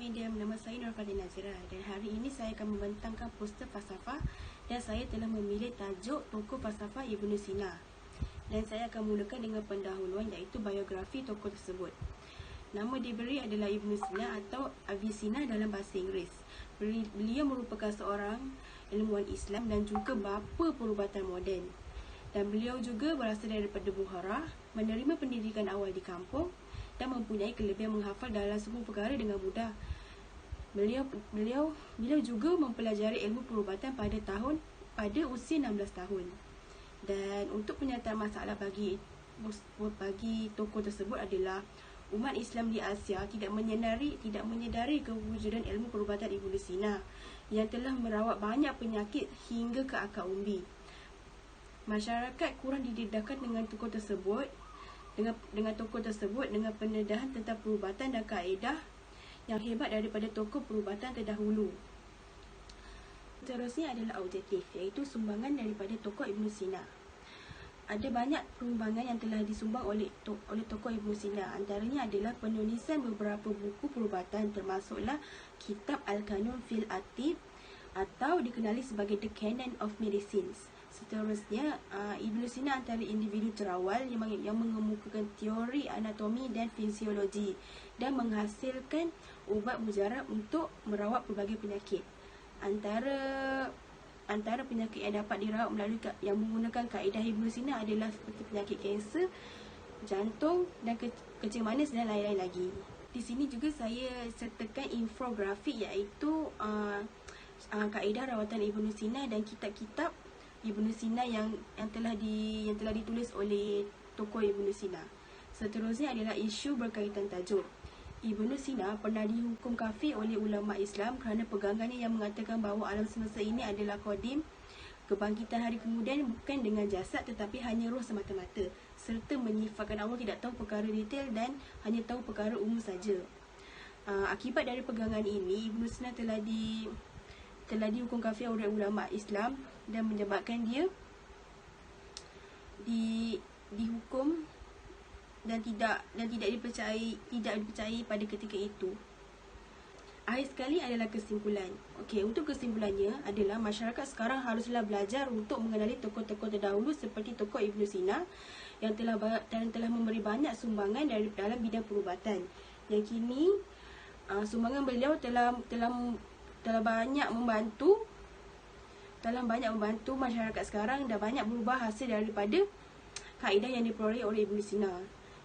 Assalamualaikum, nama saya Nur Fadil Nazira dan hari ini saya akan membentangkan poster falsafah dan saya telah memilih tajuk tokoh falsafah Ibnu Sina. Dan saya akan mulakan dengan pendahuluan iaitu biografi tokoh tersebut. Nama diberi adalah Ibnu Sina atau Avicenna dalam bahasa Inggeris. Beliau merupakan seorang ilmuwan Islam dan juga bapa perubatan moden. Dan beliau juga berasal daripada Bukhara, menerima pendidikan awal di kampung dan mempunyai kelebihan menghafal dalam semua perkara dengan mudah. Beliau juga mempelajari ilmu perubatan pada usia 16 tahun. Dan untuk penyataan masalah bagi tokoh tersebut adalah umat Islam di Asia tidak menyedari kewujudan ilmu perubatan Ibnu Sina yang telah merawat banyak penyakit hingga ke akar umbi. Masyarakat kurang didedahkan dengan tokoh tersebut dengan pendedahan tentang perubatan dan kaedah yang hebat daripada tokoh perubatan terdahulu. Seterusnya adalah objektif, iaitu sumbangan daripada tokoh Ibnu Sina. Ada banyak sumbangan yang telah disumbang oleh tokoh Ibnu Sina. Antaranya adalah penulisan beberapa buku perubatan, termasuklah kitab Al-Qanun fil Atib atau dikenali sebagai The Canon of Medicines. Seterusnya, Ibnu Sina antara individu terawal yang mengemukakan teori anatomi dan fisiologi dan menghasilkan ubat mujarab untuk merawat pelbagai penyakit. Antara penyakit yang dapat dirawat melalui yang menggunakan kaedah Ibnu Sina adalah seperti penyakit kanser, jantung dan kencing manis dan lain-lain lagi. Di sini juga saya sertakan infografik iaitu kaedah rawatan Ibnu Sina dan kitab-kitab Ibnu Sina yang telah ditulis oleh tokoh Ibnu Sina. Seterusnya adalah isu berkaitan tajuk. Ibnu Sina pernah dihukum kafir oleh ulama Islam kerana pegangannya yang mengatakan bahawa alam semesta ini adalah qadim, kebangkitan hari kemudian bukan dengan jasad tetapi hanya roh semata-mata, serta menyifatkan Allah tidak tahu perkara detail dan hanya tahu perkara umum saja. Akibat dari pegangan ini, Ibnu Sina telah dihukum kafir oleh ulama Islam dan menyebabkan dia dihukum dan tidak dipercayai pada ketika itu. Akhir sekali adalah kesimpulan. Untuk kesimpulannya adalah masyarakat sekarang haruslah belajar untuk mengenali tokoh-tokoh terdahulu seperti tokoh Ibnu Sina yang telah memberi banyak sumbangan dalam bidang perubatan. Yang kini sumbangan beliau telah banyak membantu masyarakat sekarang dan banyak berubah hasil daripada kaedah yang diperoleh oleh Ibnu Sina.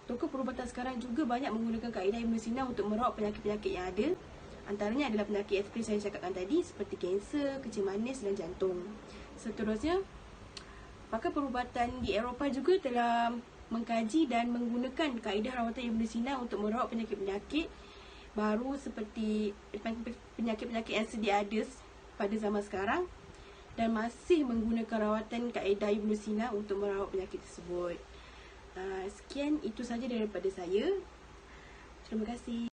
Tokoh perubatan sekarang juga banyak menggunakan kaedah Ibnu Sina untuk merawat penyakit-penyakit yang ada. Antaranya adalah penyakit seperti saya cakapkan tadi, seperti kanser, kencing manis dan jantung. Seterusnya, pakar perubatan di Eropah juga telah mengkaji dan menggunakan kaedah rawatan Ibnu Sina untuk merawat penyakit-penyakit baru seperti penyakit-penyakit yang sedia ada pada zaman sekarang dan masih menggunakan rawatan kaedah Ibnu Sina untuk merawat penyakit tersebut. Sekian, itu saja daripada saya. Terima kasih.